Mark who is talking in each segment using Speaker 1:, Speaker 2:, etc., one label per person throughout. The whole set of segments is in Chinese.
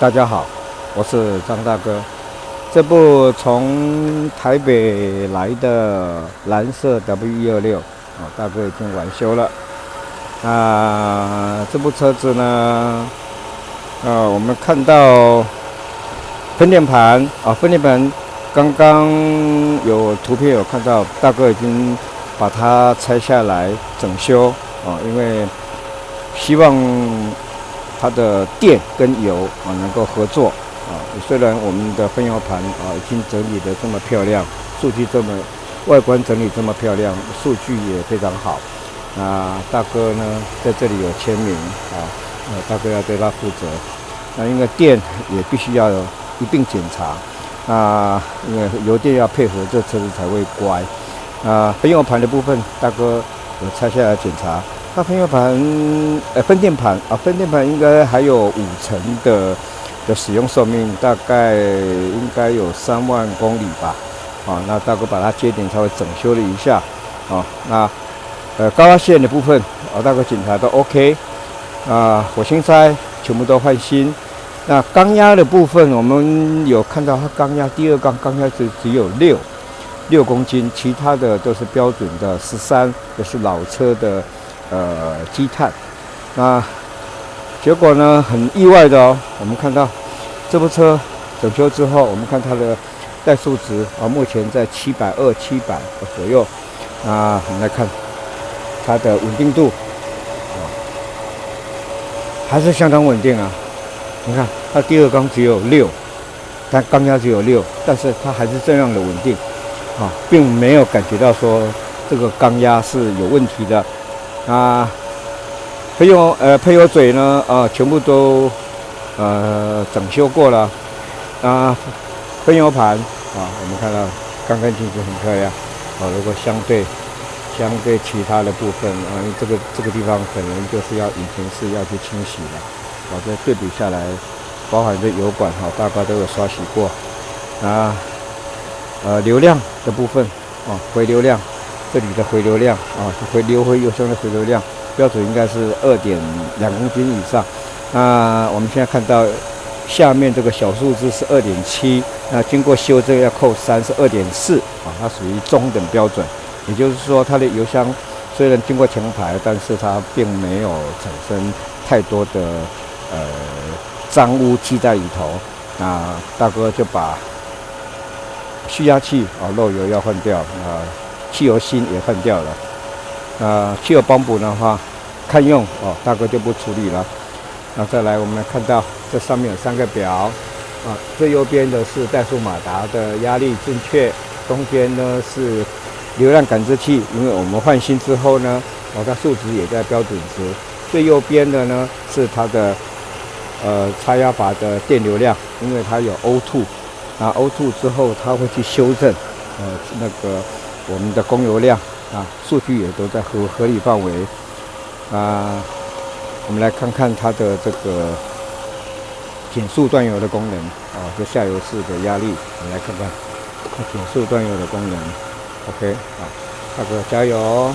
Speaker 1: 大家好，我是张大哥。这部从台北来的蓝色 W126大哥已经完修了。这部车子呢，我们看到分电盘分电盘刚刚有图片有看到，大哥已经把它拆下来整修因为希望它的电跟油能够合作虽然我们的分油盘已经整理得这么漂亮，数据外观整理这么漂亮，数据也非常好。大哥呢在这里有签名大哥要对他负责。因为电也必须要一并检查因为油电要配合，这车子才会乖。分油盘的部分，大哥有拆下来检查。它分油盘分电盘应该还有50%的使用寿命，大概应该有3万公里吧。那大哥把它接点稍微整修了一下高压线的部分大哥检查都 OK 火星塞全部都换新。那缸压的部分，我们有看到它缸压第二缸缸压只有6公斤，其他的都是标准的13，也是老车的积碳。结果呢，很意外的我们看到这部车整修之后，我们看它的怠速值目前在720、700左右。我们来看它的稳定度还是相当稳定你看它第二缸只有6，但缸压只有6，但是它还是这样的稳定并没有感觉到说这个缸压是有问题的。配油嘴呢全部都整修过了。分油盘我们看到干干净净，很漂亮如果相对其他的部分这个地方可能就是要引擎室要去清洗了这对比下来，包含这油管大概都有刷洗过。流量的部分回流量，这里的回流量流回油箱的回流量标准应该是2.2公斤以上。我们现在看到下面这个小数字是2.7，经过修正要扣3是2.4它属于中等标准。也就是说，它的油箱虽然经过前排，但是它并没有产生太多的脏污积在里头。大哥就把蓄压器漏油要换掉，汽油芯也换掉了。汽油帮补的话，看用大哥就不处理了。再来我们看到这上面有3个表最右边的是怠速马达的压力正确，中间呢是流量感知器，因为我们换新之后呢它数值也在标准值。最右边的呢是它的插压阀的电流量，因为它有 O2，O2 之后它会去修正那个我们的供油量数据也都在合理范围。我们来看看它的这个减速断油的功能这下油室的压力，我们来看看它减速断油的功能。OK 大哥加油！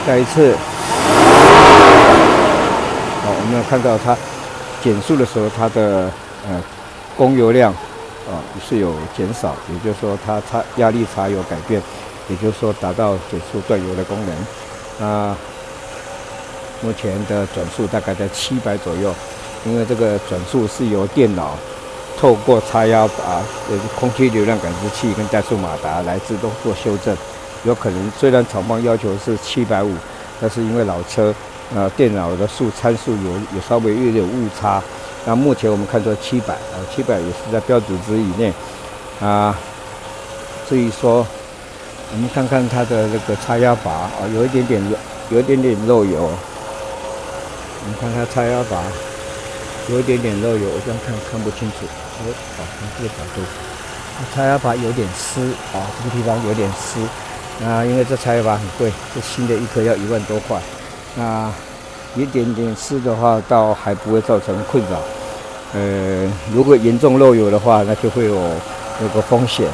Speaker 1: 再一次我们要看到它减速的时候，它的供油量是有减少，也就是说它压力差有改变，也就是说达到减速断油的功能。目前的转速大概在700左右，因为这个转速是由电脑透过插压阀、空气流量感知器跟怠速马达来自动做修正。有可能虽然厂方要求是750，但是因为老车电脑的参数有稍微有点误差。目前我们看到700也是在标准值以内。至于说我们看看它的这个插压阀有一点点漏油。我们看它插压阀有一点点漏油，我这样看不清楚。从这个角度，插压阀有点湿这个地方有点湿。因为这插压阀很贵，这新的一颗要1万多块。一点点湿的话，倒还不会造成困扰。如果严重漏油的话，那就会有个风险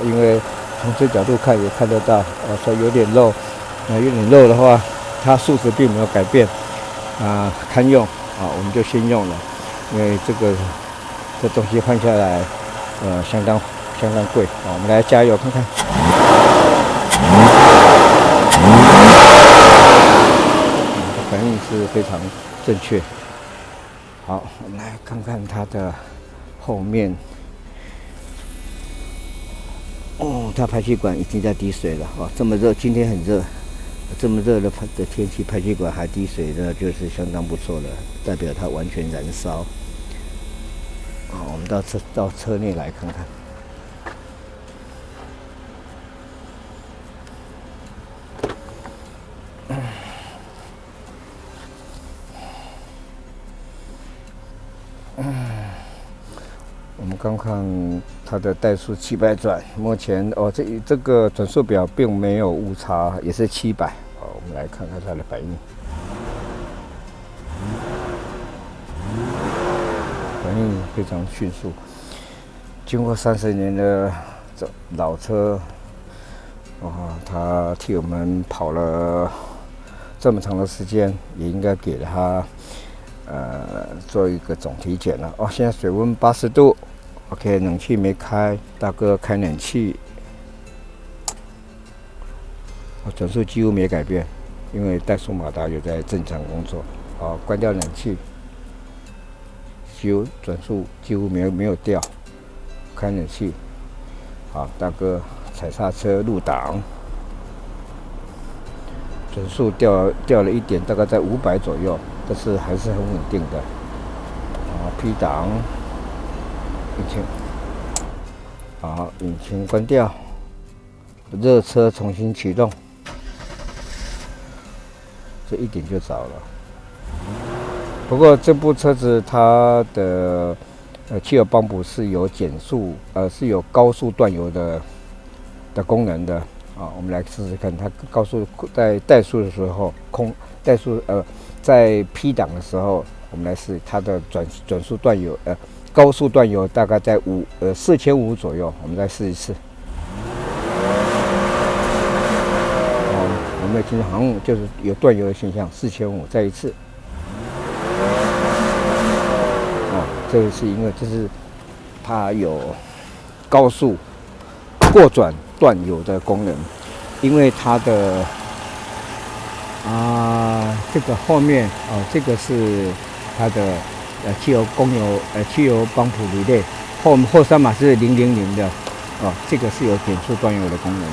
Speaker 1: 因为从这角度看也看得到说有点漏。有点漏的话，它数值并没有改变。堪用我们就先用了，因为这东西换下来相当贵我们来加油看看。反应是非常正确。好，我们来看看它的后面。它排气管已经在滴水了这么热，今天很热，这么热的天气，排气管还滴水呢，就是相当不错了，代表它完全燃烧。我们到车内来看看。我们刚看它的怠速700转，目前这个转速表并没有误差，也是700。我们来看看它的反应，反应非常迅速。经过30年的老车，它替我们跑了这么长的时间，也应该给它做一个总体检了。现在水温80度。OK， 冷气没开，大哥开冷气，转速几乎没改变，因为怠速马达有在正常工作。关掉冷气，转速几乎没有掉，开冷气。好，大哥踩刹车入档，转速掉了一点，大概在500左右，但是还是很稳定的。P 档。引擎，好，引擎关掉，热车重新启动，这一点就着了。不过这部车子它的汽油帮补是有减速，是有高速断油的功能的我们来试试看，它高速在怠速的时候，怠速在 P 档的时候，我们来试它的转速断油高速断油大概在4500左右，我们再试一次。有没有听到？好像就是有断油的现象，4500，再一次。这个是因为它有高速过转断油的功能，因为它的这个后面这个是它的。汽油帮浦离类后3码是000的这个是有减速断油的功能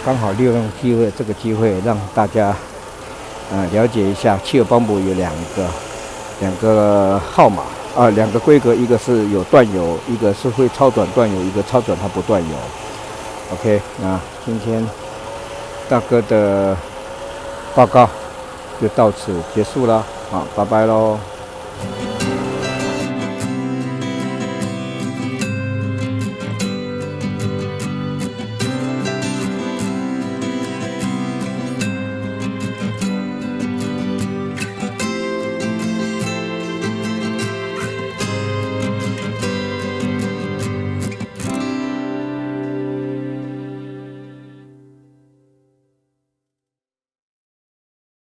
Speaker 1: 刚好利用这个机会让大家了解一下汽油帮浦有两个号码2个规格，一个是有断油，一个是会超短断油，一个超短它不断油。OK， 那今天大哥的报告就到此结束了，好，拜拜喽。